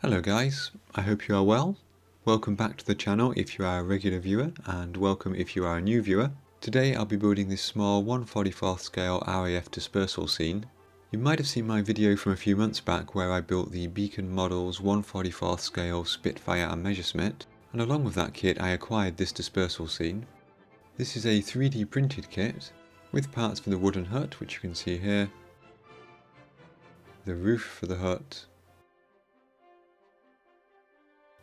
Hello guys, I hope you are well. Welcome back to the channel if you are a regular viewer, and welcome if you are a new viewer. Today I'll be building this small 1/44th scale RAF dispersal scene. You might have seen my video from a few months back where I built the Beacon Models 1/44th scale Spitfire and Messerschmitt, and along with that kit I acquired this dispersal scene. This is a 3D printed kit with parts for the wooden hut, which you can see here, the roof for the hut,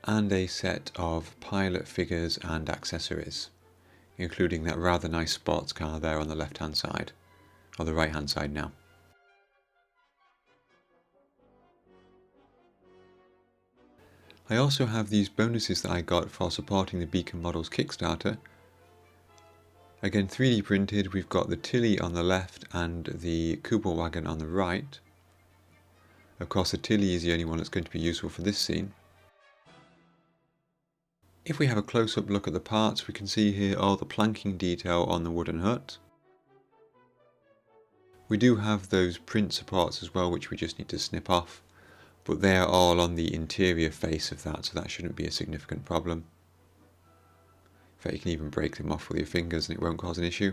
and a set of pilot figures and accessories, including that rather nice sports car there on the left hand side, or the right hand side now. I also have these bonuses that I got for supporting the Beacon Models Kickstarter. Again 3D printed. We've got the Tilly on the left and the Kubelwagen on the right. Of course the Tilly is the only one that's going to be useful for this scene. If we have a close-up look at the parts, we can see here all the planking detail on the wooden hut. We do have those print supports as well, which we just need to snip off, but they are all on the interior face of that, so that shouldn't be a significant problem. In fact, you can even break them off with your fingers and it won't cause an issue.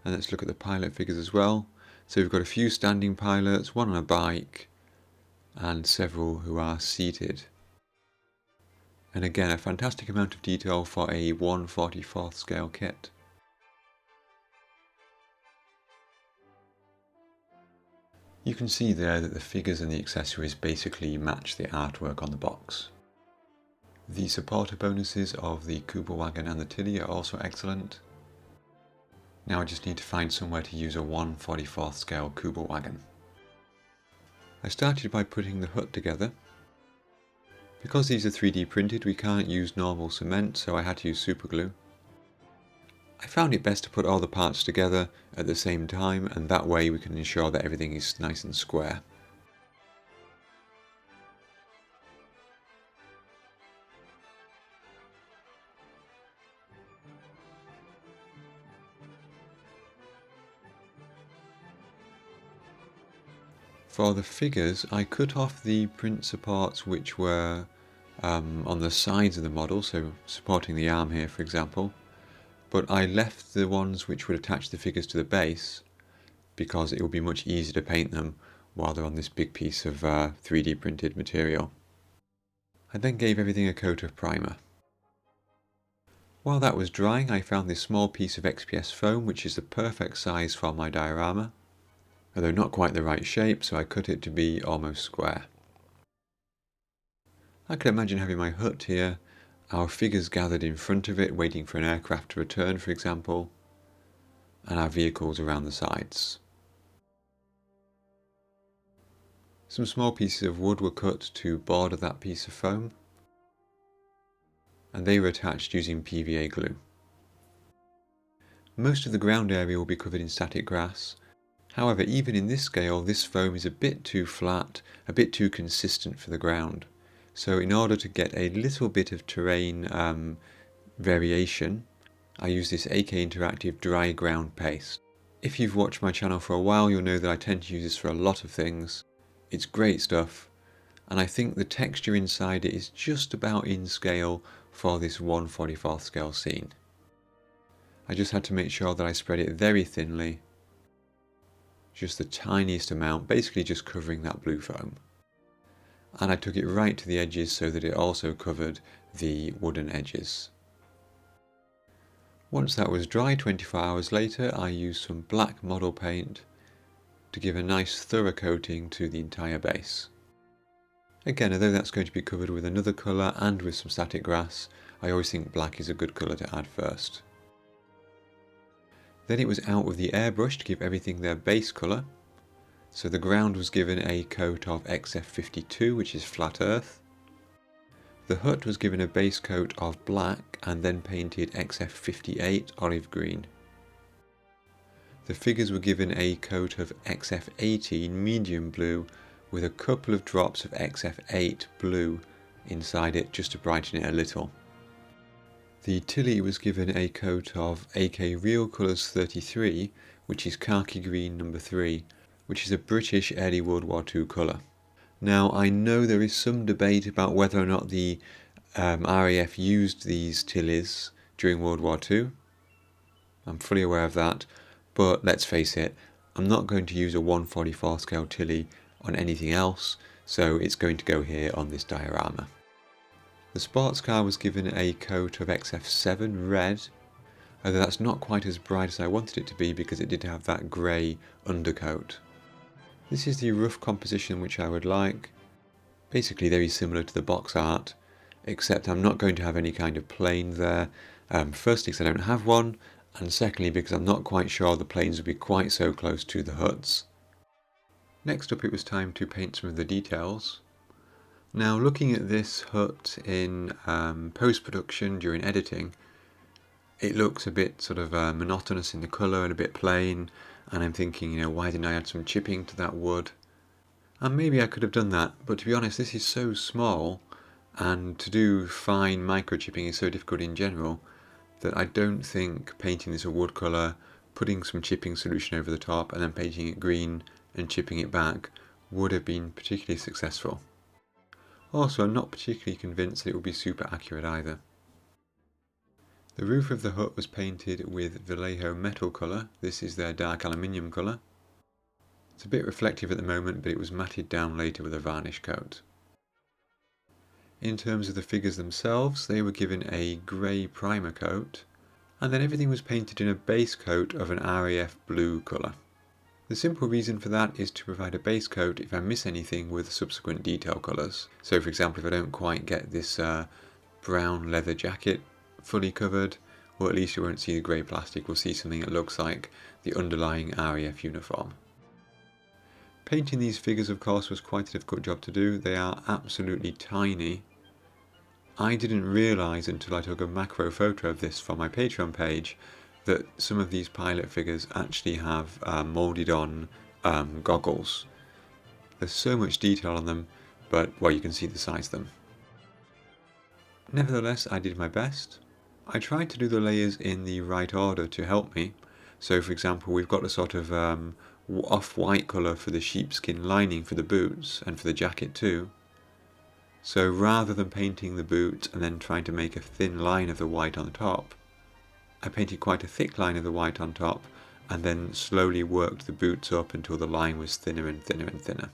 And let's look at the pilot figures as well. So we've got a few standing pilots, one on a bike, and several who are seated. And again, a fantastic amount of detail for a 1/44th scale kit. You can see there that the figures and the accessories basically match the artwork on the box. The supporter bonuses of the Kubelwagen and the Tilly are also excellent. Now I just need to find somewhere to use a 1/44th scale Kubelwagen. I started by putting the hut together. Because these are 3D printed, we can't use normal cement, so I had to use super glue. I found it best to put all the parts together at the same time, and that way we can ensure that everything is nice and square. For the figures, I cut off the print supports which were on the sides of the model, so supporting the arm here for example, but I left the ones which would attach the figures to the base because it would be much easier to paint them while they're on this big piece of 3D printed material. I then gave everything a coat of primer. While that was drying, I found this small piece of XPS foam which is the perfect size for my diorama, although not quite the right shape, so I cut it to be almost square. I can imagine having my hut here, our figures gathered in front of it waiting for an aircraft to return for example, and our vehicles around the sides. Some small pieces of wood were cut to border that piece of foam, and they were attached using PVA glue. Most of the ground area will be covered in static grass. However, even in this scale, this foam is a bit too flat, a bit too consistent for the ground. So in order to get a little bit of terrain variation, I use this AK Interactive dry ground paste. If you've watched my channel for a while, you'll know that I tend to use this for a lot of things. It's great stuff, and I think the texture inside it is just about in scale for this 1/44th scale scene. I just had to make sure that I spread it very thinly, just the tiniest amount, basically just covering that blue foam. And I took it right to the edges so that it also covered the wooden edges. Once that was dry, 24 hours later, I used some black model paint to give a nice thorough coating to the entire base. Again, although that's going to be covered with another colour and with some static grass, I always think black is a good colour to add first. Then it was out with the airbrush to give everything their base colour. So the ground was given a coat of XF52, which is flat earth. The hut was given a base coat of black and then painted XF58 olive green. The figures were given a coat of XF18 medium blue with a couple of drops of XF8 blue inside it just to brighten it a little. The Tilly was given a coat of AK Real Colours 33, which is khaki green number 3, which is a British early World War II colour. Now, I know there is some debate about whether or not the RAF used these tillies during World War II. I'm fully aware of that, but let's face it, I'm not going to use a 1/44 scale tilly on anything else, so it's going to go here on this diorama. The sports car was given a coat of XF7 red, although that's not quite as bright as I wanted it to be because it did have that grey undercoat. This is the rough composition which I would like, basically very similar to the box art, except I'm not going to have any kind of plane there, firstly because I don't have one, and secondly because I'm not quite sure the planes will be quite so close to the huts. Next up it was time to paint some of the details. Now, looking at this hut in post-production during editing, it looks a bit sort of monotonous in the colour and a bit plain, and I'm thinking, why didn't I add some chipping to that wood? And maybe I could have done that, but to be honest, this is so small, and to do fine micro-chipping is so difficult in general, that I don't think painting this a wood colour, putting some chipping solution over the top, and then painting it green and chipping it back would have been particularly successful. Also, I'm not particularly convinced that it would be super accurate either. The roof of the hut was painted with Vallejo metal colour. This is their dark aluminium colour. It's a bit reflective at the moment, but it was matted down later with a varnish coat. In terms of the figures themselves, they were given a grey primer coat, and then everything was painted in a base coat of an RAF blue colour. The simple reason for that is to provide a base coat if I miss anything with subsequent detail colours. So for example, if I don't quite get this brown leather jacket fully covered, or at least you won't see the grey plastic, we'll see something that looks like the underlying RAF uniform. Painting these figures, of course, was quite a difficult job to do. They are absolutely tiny. I didn't realise until I took a macro photo of this for my Patreon page that some of these pilot figures actually have moulded on goggles. There's so much detail on them, but well, you can see the size of them. Nevertheless, I did my best. I tried to do the layers in the right order to help me. So for example, we've got a sort of off-white colour for the sheepskin lining for the boots and for the jacket too. So rather than painting the boot and then trying to make a thin line of the white on the top, I painted quite a thick line of the white on top and then slowly worked the boots up until the line was thinner and thinner and thinner.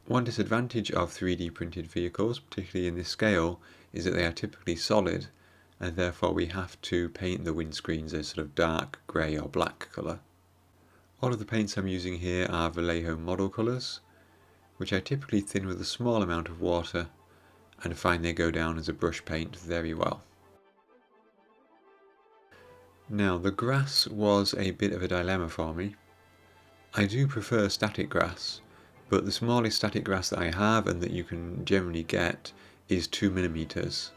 One disadvantage of 3D printed vehicles, particularly in this scale, is that they are typically solid, and therefore we have to paint the windscreens a sort of dark grey or black colour. All of the paints I'm using here are Vallejo model colours, which I typically thin with a small amount of water and find they go down as a brush paint very well. Now, the grass was a bit of a dilemma for me. I do prefer static grass, but the smallest static grass that I have and that you can generally get is 2mm.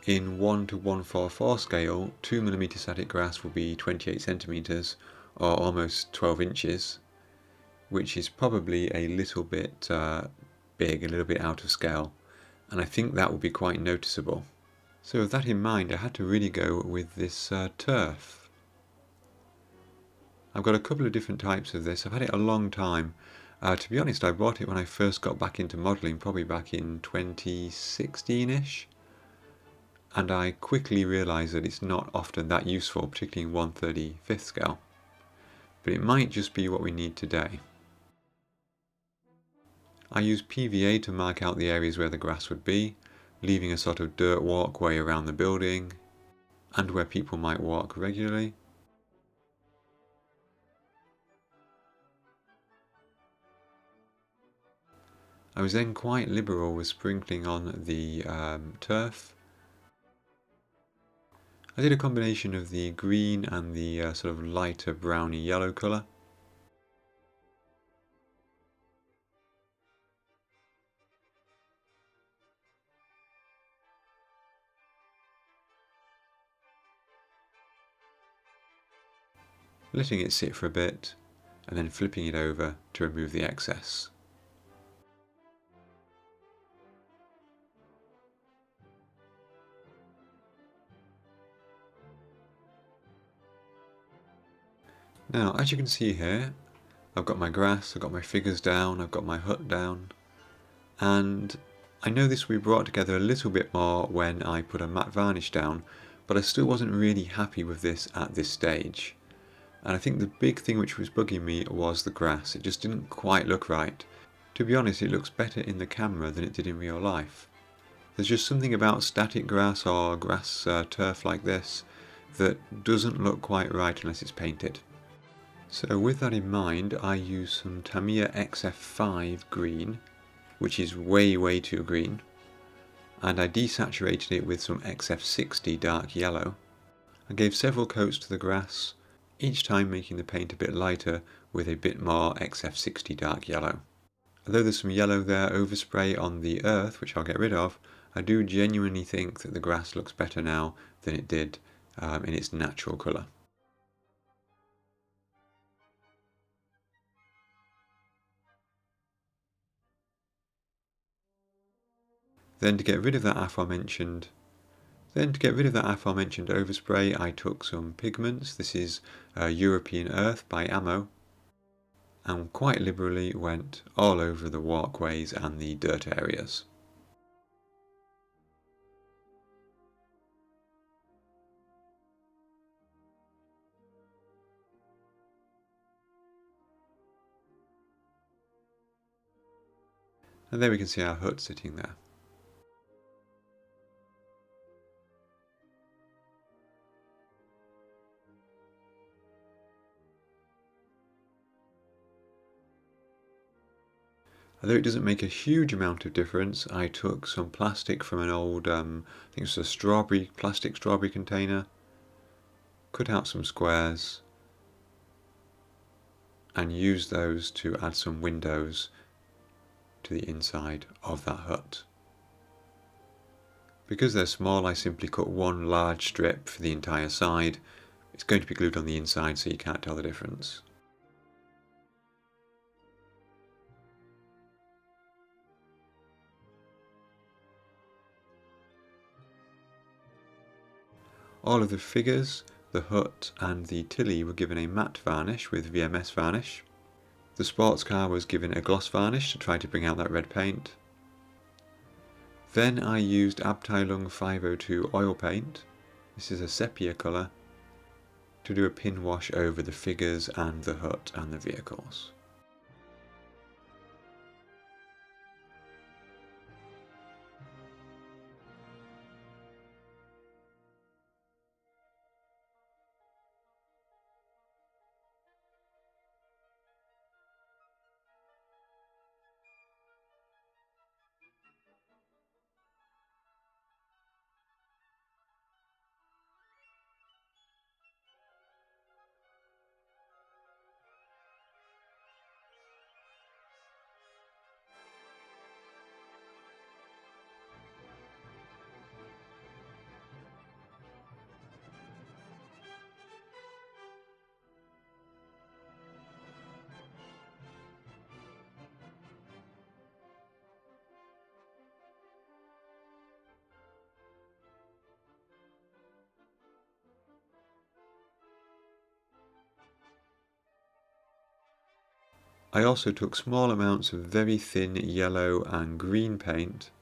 In 1:144 scale, 2mm static grass will be 28 centimeters or almost 12 inches, which is probably a little bit big, a little bit out of scale, and I think that will be quite noticeable. So with that in mind, I had to really go with this turf. I've got a couple of different types of this. I've had it a long time. To be honest, I bought it when I first got back into modelling, probably back in 2016-ish. And I quickly realised that it's not often that useful, particularly in 1/35 scale. But it might just be what we need today. I use PVA to mark out the areas where the grass would be, leaving a sort of dirt walkway around the building and where people might walk regularly. I was then quite liberal with sprinkling on the turf. I did a combination of the green and the sort of lighter browny yellow colour. Letting it sit for a bit and then flipping it over to remove the excess. Now, as you can see here, I've got my grass, I've got my figures down, I've got my hut down, and I know this will be brought together a little bit more when I put a matte varnish down, but I still wasn't really happy with this at this stage. And I think the big thing which was bugging me was the grass. It just didn't quite look right. To be honest, it looks better in the camera than it did in real life. There's just something about static grass or grass turf like this that doesn't look quite right unless it's painted. So with that in mind, I use some Tamiya XF5 green, which is way too green, and I desaturated it with some XF60 dark yellow. I gave several coats to the grass, each time making the paint a bit lighter with a bit more XF60 dark yellow. Although there's some yellow there overspray on the earth, which I'll get rid of, I do genuinely think that the grass looks better now than it did in its natural colour. Then to get rid of that aforementioned overspray, I took some pigments. This is European Earth by Ammo, and quite liberally went all over the walkways and the dirt areas. And there we can see our hut sitting there. Although it doesn't make a huge amount of difference, I took some plastic from an old, I think it was a plastic strawberry container, cut out some squares, and used those to add some windows to the inside of that hut. Because they're small, I simply cut one large strip for the entire side. It's going to be glued on the inside, so you can't tell the difference. All of the figures, the hut and the tilly were given a matte varnish with VMS varnish. The sports car was given a gloss varnish to try to bring out that red paint. Then I used Abteilung 502 oil paint, this is a sepia colour, to do a pin wash over the figures and the hut and the vehicles. I also took small amounts of very thin yellow and green paint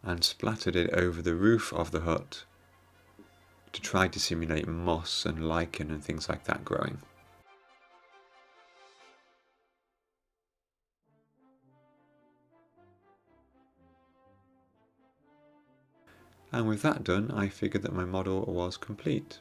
and splattered it over the roof of the hut to try to simulate moss and lichen and things like that growing. And with that done, I figured that my model was complete.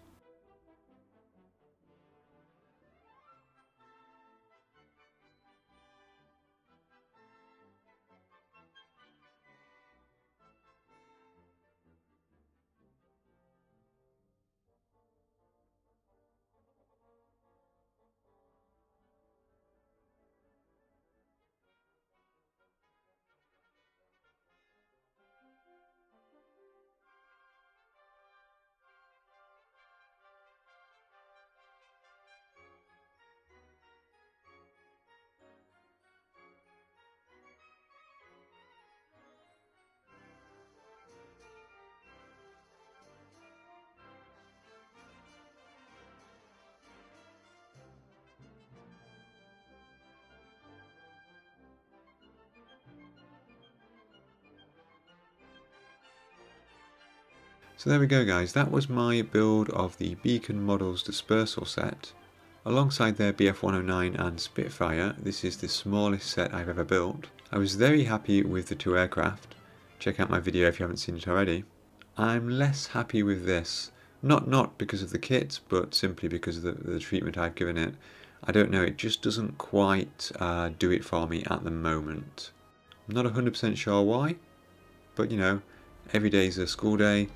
So there we go guys, that was my build of the Beacon Models Dispersal set. Alongside their BF-109 and Spitfire, this is the smallest set I've ever built. I was very happy with the two aircraft. Check out my video if you haven't seen it already. I'm less happy with this. Not because of the kit, but simply because of the treatment I've given it. I don't know, it just doesn't quite do it for me at the moment. I'm not 100% sure why, but you know, every day is a school day.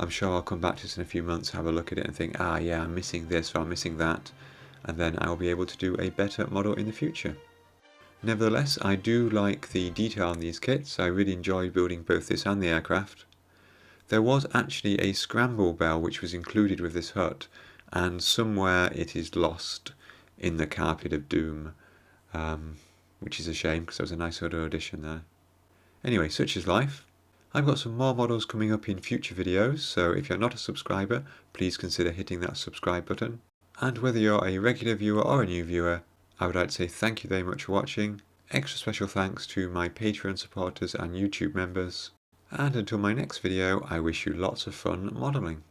I'm sure I'll come back to this in a few months, have a look at it and think, ah yeah, I'm missing this or I'm missing that, and then I'll be able to do a better model in the future. Nevertheless, I do like the detail on these kits. I really enjoyed building both this and the aircraft. There was actually a scramble bell which was included with this hut, and somewhere it is lost in the Carpet of Doom, which is a shame because there was a nice other addition there. Anyway, such is life. I've got some more models coming up in future videos, so if you're not a subscriber, please consider hitting that subscribe button. And whether you're a regular viewer or a new viewer, I would like to say thank you very much for watching. Extra special thanks to my Patreon supporters and YouTube members. And until my next video, I wish you lots of fun modelling.